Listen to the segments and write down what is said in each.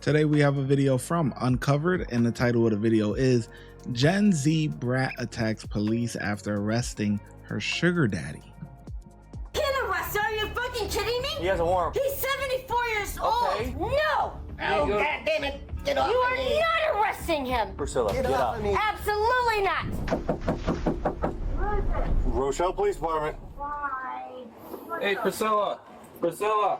Today we have a video from Uncovered, and the title of the video is Gen Z Brat Attacks Police After Arresting Her Sugar Daddy. Can't arrest her, are you fucking kidding me? He has a warrant. He's 74 years Okay. old! No! Oh, God damn it! Get off You of are me! not arresting him! Priscilla, Get get off up. of me! Absolutely not! Rochelle Police Department. Why? Hey, Priscilla! Priscilla!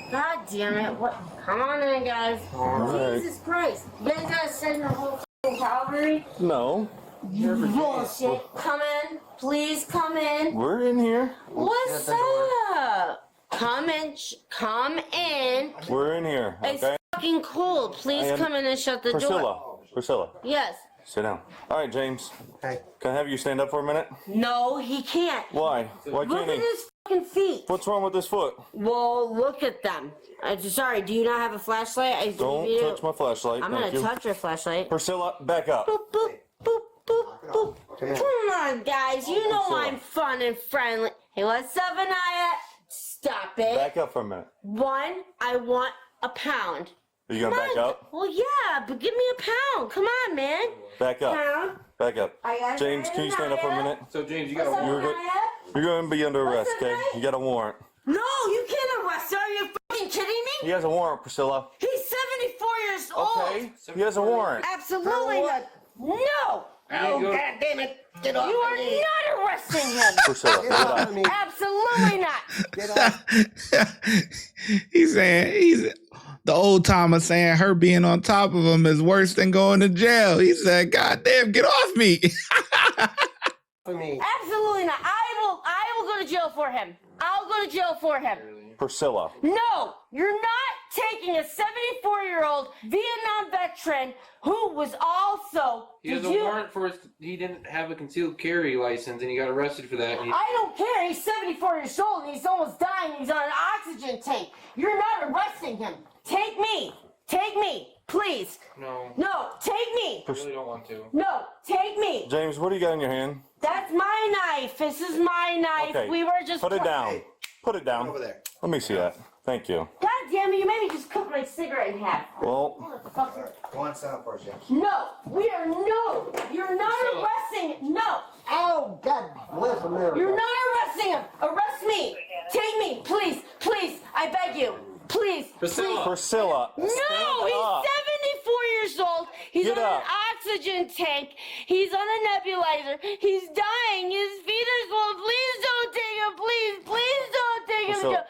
God damn it, what? Come on in, guys. Alright. Jesus Christ. You guys gotta send your whole f***ing cavalry? No, Bullshit. Come in. Please come in. we're in here. What's up? Come in. Come in. We're in here, It's okay? fucking cold. Please come in and shut the door. Priscilla, Yes. sit down. All right, James. Hey. Can I have you stand up for a minute? No, he can't. Why? Why Look can't at he? his fucking feet. What's wrong with his foot? Well, look at them. Sorry, do you not have a flashlight? I believe Don't you do. touch my flashlight. I'm Thank gonna you. touch your flashlight. Priscilla, back up. Boop, boop, boop, boop, boop. Come on, guys. You know Priscilla. I'm fun and friendly. Hey, what's up, Anaya? Stop it. Back up for a minute. One, I want a pound. Are you gonna Come back on. up? Well, yeah, but give me a pound. Come on, man. Back up. Pound. Back up. I got James, can you stand up for a Anaya. minute? So, James, you What's got up, a You're good. Anaya? You're gonna be under arrest, What's up, okay? mate? You got a warrant. No, you can't arrest her. Are you fucking kidding me? He has a warrant, Priscilla. He's 74 years old. Okay. He has a warrant. Absolutely not. No. Oh, God damn it! Get off You of are me! not arresting him. Priscilla, Get get off up. of me! Absolutely not. Get off! He's saying the old timer saying her being on top of him is worse than going to jail. He said, "God damn, get off me!" of me! Absolutely not. I will go to jail for him. I'll go to jail for him. Priscilla. No, you're not taking a 74-year-old Vietnam veteran who was also. He has a warrant for he didn't have a concealed carry license and he got arrested for that. And I don't care. He's 74 years old and he's almost dying. He's on an oxygen tank. You're not arresting him. Take me. Take me. Please. No, No, take me. I really don't want to. No, take me. James, what do you got in your hand? That's my knife. This is my knife. Okay. We were just. Put it down. Hey. Put it down. Over there. Let me see that. Thank you. God damn it! You made me just cut my cigarette in half. Well, Motherfucker. Go on, stand up for us, James. No, we are no. You're not Priscilla. arresting. No, Oh, God bless America! you're not arresting him. Arrest me. Take me, please, please. I beg you, please, Priscilla. please. Priscilla. No, stand up. he's 74 years old. He's Get on up. an oxygen tank. He's on a nebulizer. He's dying. His feet are swollen. Please don't take him. Please don't take him. to Priscilla. jail.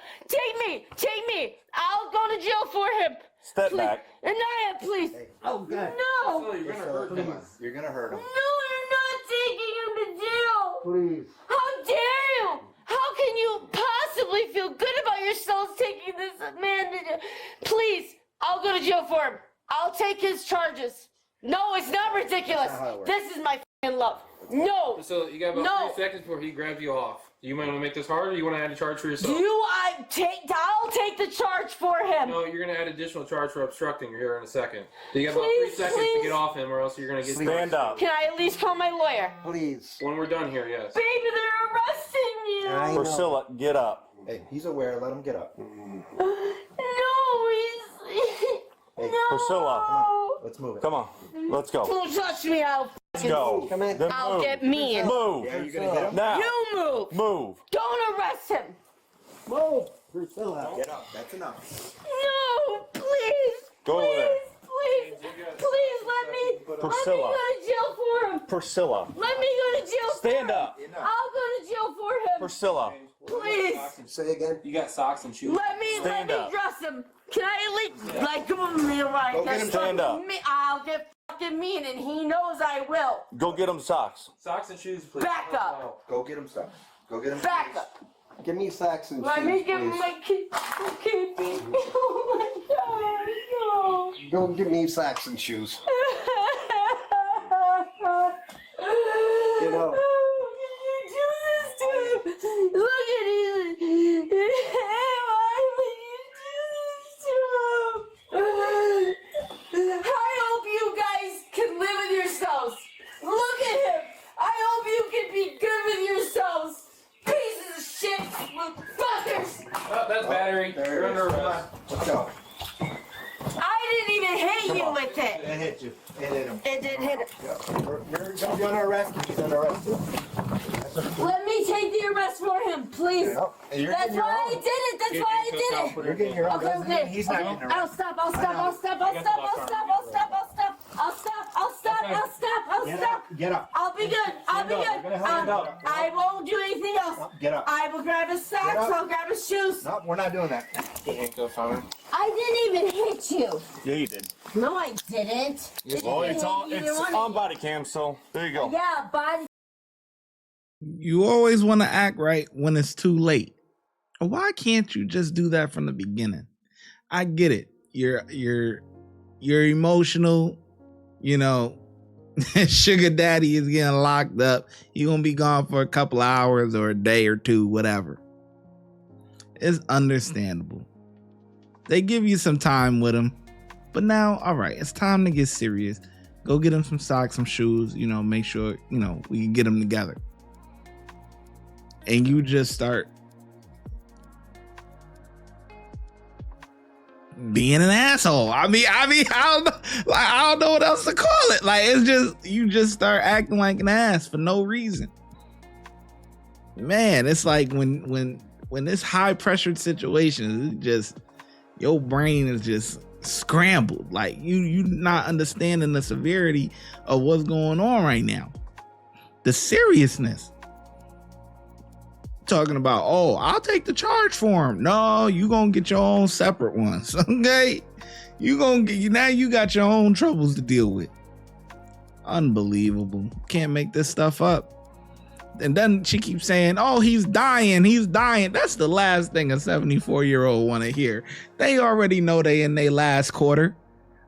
Take me. I'll go to jail for him. Step Please. back. Anaya, please. Oh, God! No. Priscilla, you're gonna hurt him. You're gonna hurt him. No, you're not taking him to jail. Please. How dare you? How can you possibly feel good about yourselves taking this man to jail? Please, I'll go to jail for him. I'll take his charges. No, it's not ridiculous. That's not how it works. This is my f***ing love. No. Priscilla, you got about No. 3 seconds before he grabs you off. You might want to make this harder, or you want to add a charge for yourself? I'll take the charge for him. No, you're gonna add additional charge for obstructing. You're here in a second. So you got about Please, 3 seconds please. to get off him, or else you're gonna get Stand up. Can I at least call my lawyer? Please. When we're done here, yes. Baby, they're arresting you. I know. Priscilla, get up. Hey, he's aware. Let him get up. No, he's... Hey, no. Priscilla. Let's move it. Come on. Let's go. Don't touch me, Let's go. Come in. Then I'll move. get mean. Move. Yeah, you're gonna hit him. Now. You move. Move. Don't arrest him. Move. Priscilla. Get up. That's enough. No, please. Go over there. Please let me Priscilla. go to jail for him. Priscilla. Let me go to jail Stand for him. up. I'll go to jail for him. Priscilla. Please. Say again. You got socks and shoes. Let me Stand up. dress him. Can I at least give him the right? Go get him. Stand up. I'll get fucking mean, and he knows I will. Go get him socks. Socks and shoes, please. Back up. Go get him stuff. Go get him. Back up. Give me socks and Let shoes, me give him please. my kid. Oh my God. Go get me socks and shoes. Get up. How can you do this to him? Look at him. Why would you do this to him? I hope you guys can live with yourselves. Look at him. I hope you can be good with yourselves. Pieces of shit. Fuckers. Oh, that's battery. There You're it under Come arrest. on, let's go. I didn't even hit you with it. It hit you. It hit him. It did hit him. Yep. You're gonna be under arrest. He's under arrest. Let me take the arrest for him, please. Yep. And you're That's getting your why I own. did it. That's why I did it. You're getting your own. Okay, Doesn't mean okay. he's not Okay. getting I'll arrested. stop. I'll stop. I'll stop. I'll stop. I'll stop. I'll stop. I'll stop. I'll stop. I'll stop. I'll stop. I'll Get stop. up. Get up. I'll be good. I'll be Stand up. good. You're gonna stand up. I won't do anything else. Get up. I will grab his socks. Get up. I'll grab his shoes. No, we're not doing that. Handcuffs on her. I didn't even hit you. Yeah, you did. No, I didn't. Well, it's all Either it's one. on body cam, so there you go. Yeah, body. You always want to act right when it's too late. Why can't you just do that from the beginning? I get it. You're emotional, you know. Sugar daddy is getting locked up. You're gonna be gone for a couple hours or a day or two, whatever. It's understandable. They give you some time with him, but now, all right, it's time to get serious. Go get him some socks, some shoes, you know, make sure, you know, we can get them together. And you just start being an asshole. I mean, I don't know what else to call it. Like, it's just, you just start acting like an ass for no reason. Man, it's like when it's high pressured situations, it just, your brain is just scrambled. Like you not understanding the severity of what's going on right now. The seriousness. Talking about, oh, I'll take the charge for him. No, you gonna get your own separate ones. Okay, you gonna get, now you got your own troubles to deal with. Unbelievable. Can't make this stuff up. And then she keeps saying, oh, he's dying. That's the last thing a 74-year-old want to hear. They already know they in their last quarter.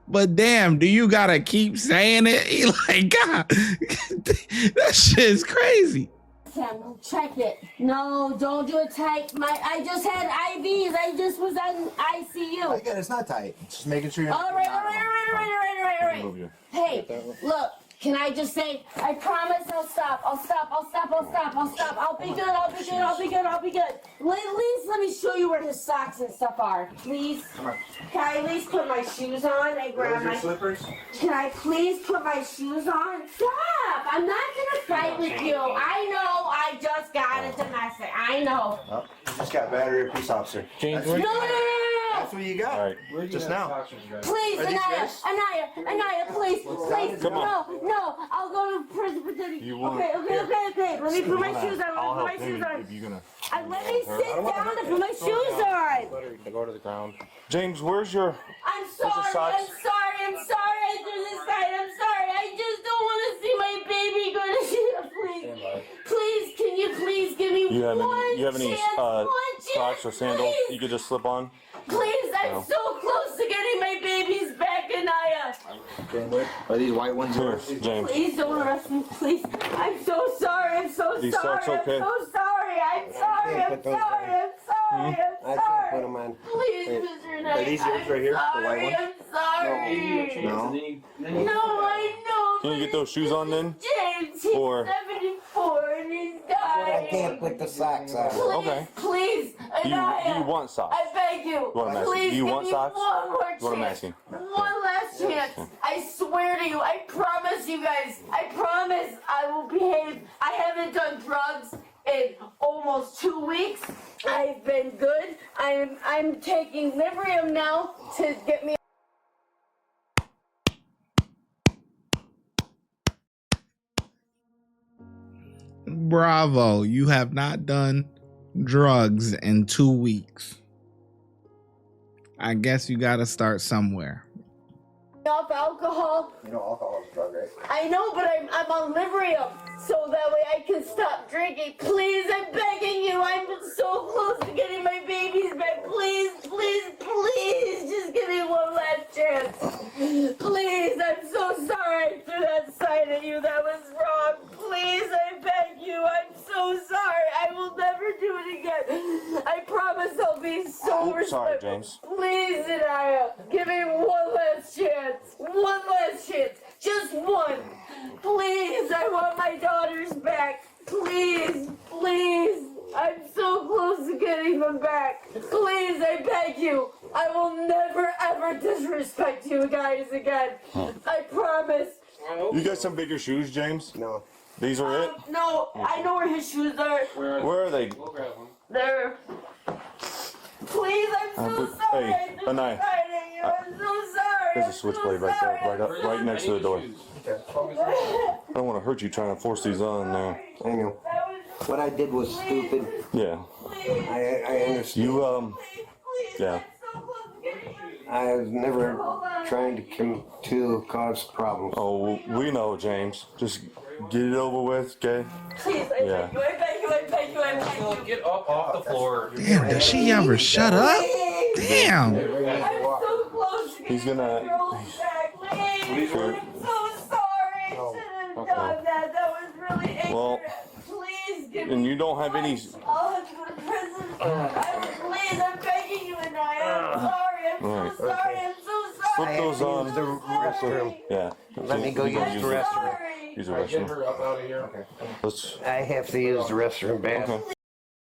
But damn, do you gotta keep saying it? Like, God, that shit's crazy. Sam, check it. No, don't do it tight. I just had IVs. I just was on ICU. I get it. It's not tight. It's just making sure you're not. All right. Hey, look. Can I just say, I promise I'll stop. I'll be good. At least let me show you where his socks and stuff are, please. Come on. Can I at least put my shoes on? I grab Those your my slippers? Can I please put my shoes on? Stop! I'm not gonna fight with you. I know I just got a domestic. I know. Oh, you just got battery of peace officer. James, That's, where- that's what you got. All right. Where do you Just have now. socks on your guys? Please, Are these Anaya, please. Come on. No, I'll go to prison for Diddy. You want- Okay. Let me put my shoes on. I'll help Let me him put my shoes if you're gonna. on. Let me sit down to put my shoes on. Let her go to the ground. James, where's your? I'm your sorry. socks? I threw this side. I'm sorry. I just don't want to see my baby go to jail. Please, can you please give me You have one any? You have any chance, one socks or chance, sandals please? you could just slip on? Please, I'm No. so close to getting my babies back, Anaya. Are these white ones Here, yours? James. Please don't arrest me, please. I'm so sorry. These socks okay? I'm so sorry. I'm can't put those sorry. on. Please, Mr. Knight. Are these yours right here, the white ones? I'm sorry. No. No, I know. Can you get those shoes on then? James, he's Or- 74 and he's dying. put the socks on. Please, Okay. please, Do you want socks? I beg you. What I'm asking. Please Do you give want me socks? one more chance. What I'm asking. One last chance. I swear to you. I promise you guys. I promise I will behave. I haven't done drugs in almost 2 weeks. I've been good. I'm taking Librium now to get me. Bravo, you have not done drugs in 2 weeks. I guess you gotta start somewhere. Off alcohol. You know alcohol is a drug, right? I know, but I'm on Librium, so that way I can stop drinking. Please, I'm begging you. I'm so close to getting my babies back. Please, just give me one last chance. Please, I'm so sorry I threw that sign at you. That was wrong. Please, I beg you. I'm so sorry. I will never do it again. I promise I'll be so Oops, sorry, respectful. James. Please, Anaya, give me one last chance. One last chance. Just one. Please, I want my daughters back. Please. I'm so close to getting them back. Please, I beg you. I will never ever disrespect you guys again. I promise. You got some bigger shoes, James? No. These are it? No, I know where his shoes are. Where are they? We'll grab them. They're. Please, I'm so sorry. hey, I'm so Anai. sorry. I'm so sorry. There's a switchblade right there, right next to the door. I don't want to hurt you trying to force these on there. I know. What I did was stupid. Yeah. I understand. You, yeah. I was never trying to cause problems. Oh, we know, James. Just get it over with, okay? Please, I Yeah. beg you, I beg you, I beg you, I beg you. Get up off the floor. Damn, does she ever shut up? Damn. I'm so close to He's getting gonna- my girls back. Please, Sure. I'm so sorry. I shouldn't have done that. That was really ignorant. Well, Please give and me you don't have any. I'll have to go to prison. Please, I'm begging you, and I'm sorry. I'm Alright. so sorry. I'm so sorry. Flip those on. The restroom. Yeah. Let me go use the restroom. Sorry. Use the Get restroom. her up out of here. Let's. I have to use the restroom bath. Okay.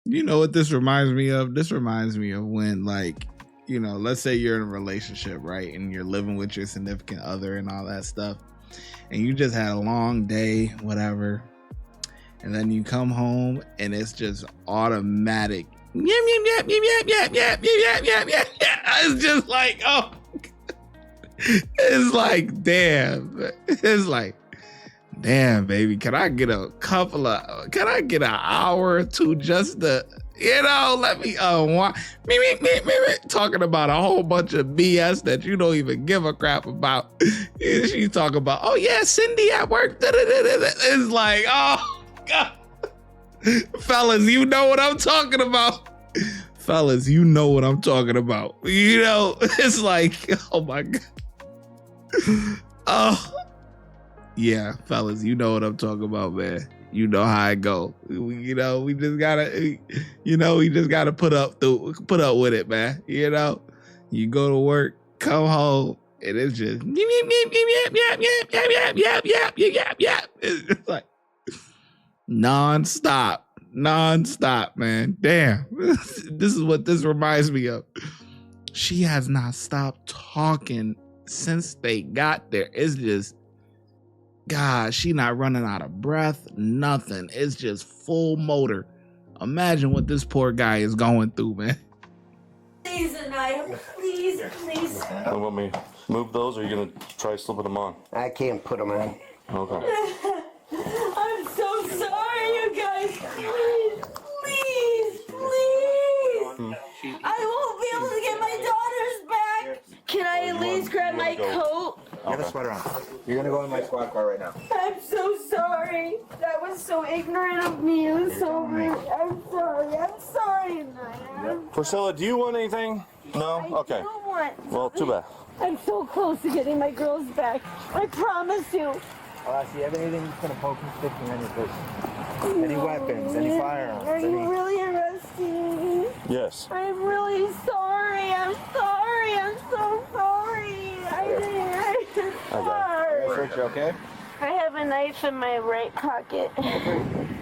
You know what this reminds me of? This reminds me of when, like, you know, let's say you're in a relationship, right? And you're living with your significant other and all that stuff. And you just had a long day, whatever. And then you come home and it's just automatic. Yep, yep, yep, yep, yep, yep, yep, yep, yep, yep, yep. It's just like, oh. It's like, damn. It's like, damn, baby, can I get an hour or two just to, you know, let me talking about a whole bunch of BS that you don't even give a crap about. She's talking about, oh yeah, Cindy at work. It's like, oh God. Fellas, you know what I'm talking about. Fellas, you know what I'm talking about. You know, it's like, oh my God. Oh. Yeah, fellas, you know what I'm talking about, man. You know how I go. We just gotta put up with it, man. You know, you go to work, come home, and it's just it's like non-stop, man. Damn, this is what this reminds me of. She has not stopped talking since they got there. It's just, God, she not running out of breath, nothing. It's just full motor. Imagine what this poor guy is going through, man. Please, Anaya, please. You want me to move those, or are you gonna try slipping them on? I can't put them on. Okay. I'm so sorry, you guys. Please. I won't be able to get my daughters back. Can I at least grab my coat? Get a sweater on. You're gonna go in my squad car right now. I'm so sorry. That was so ignorant of me. It was so rude. I'm sorry, Anaya. Priscilla, do you want anything? No? I Okay. don't want. Well, too bad. I'm so close to getting my girls back. I promise you. Do you have anything that's gonna poke and stick me on your face? Any weapons, any firearms, Are you any... really arresting me? Yes. I'm really sorry. I'm so sorry. I'm sorry. Search, okay? I have a knife in my right pocket.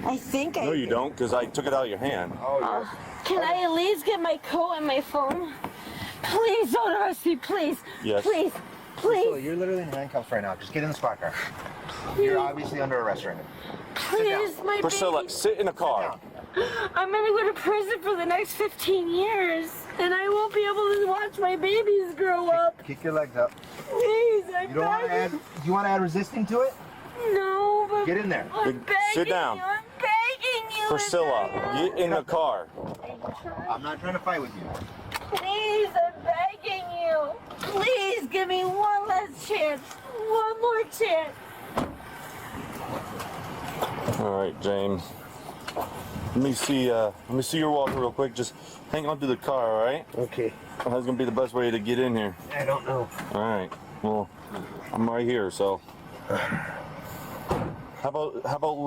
I think I. No, you don't, because I took it out of your hand. Oh, yes. Can I at least get my coat and my phone? Please don't arrest me, please. Yes. Please. So Please. you're literally in handcuffs right now. Just get in the squad car. You're obviously under arrest right now. Please, my Priscilla, baby. sit in the car. I'm gonna go to prison for the next 15 years, and I won't be able to watch my babies grow up. Kick your legs up. Please, I'm You don't want to add... begging. You want to add resisting to it? No, but Get in there. I'm begging Sit down. you. I'm begging you. Priscilla, get in the car. I'm not trying to fight with you. Please, I'm begging you. Please give me one last chance. One more chance. All right, James. Let me see your walker real quick. Just hang on to the car, all right? Okay. That's gonna be the best way to get in here. I don't know. All right. Well, I'm right here, so. How about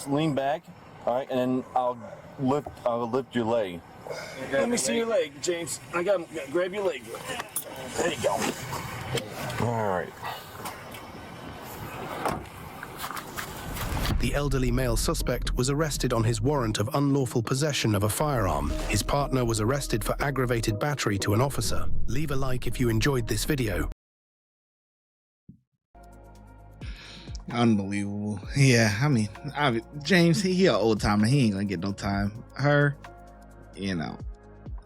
lean back, all right, and then I'll lift your leg. Let me see your leg, James. Grab your leg. There you go. All right. the elderly male suspect was arrested on his warrant of unlawful possession of a firearm. His partner was arrested for aggravated battery to an officer. Leave a like if you enjoyed this video. Unbelievable. Yeah, I mean, James, he an old timer. He ain't gonna get no time. Her, you know,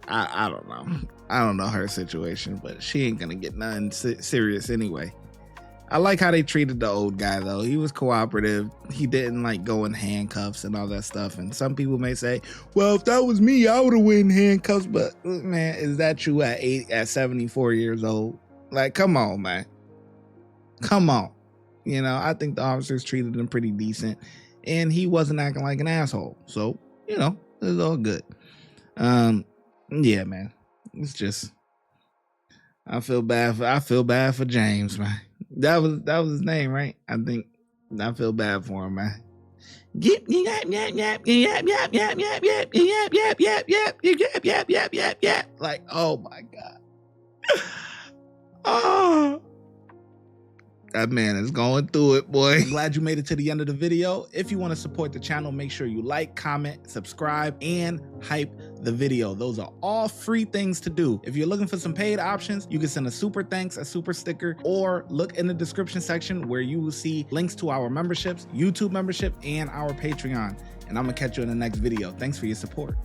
I don't know. I don't know her situation, but she ain't gonna get nothing serious anyway. I like how they treated the old guy though. He was cooperative. He didn't like go in handcuffs and all that stuff. And some people may say, well, if that was me, I would have went in handcuffs. But man, is that true at 74 years old? Like, come on, man. Come on. You know, I think the officers treated him pretty decent, and he wasn't acting like an asshole. So, you know, it was all good. Yeah, man. It's just, I feel bad for James, man. That was his name, right? I think I feel bad for him, man. Yep. Like, oh my God. Oh. That man is going through it, boy. I'm glad you made it to the end of the video. If you want to support the channel, make sure you like, comment, subscribe, and hype the video. Those are all free things to do. If you're looking for some paid options, you can send a super thanks, a super sticker, or look in the description section where you will see links to our memberships, YouTube membership, and our Patreon. And I'm gonna catch you in the next video. Thanks for your support.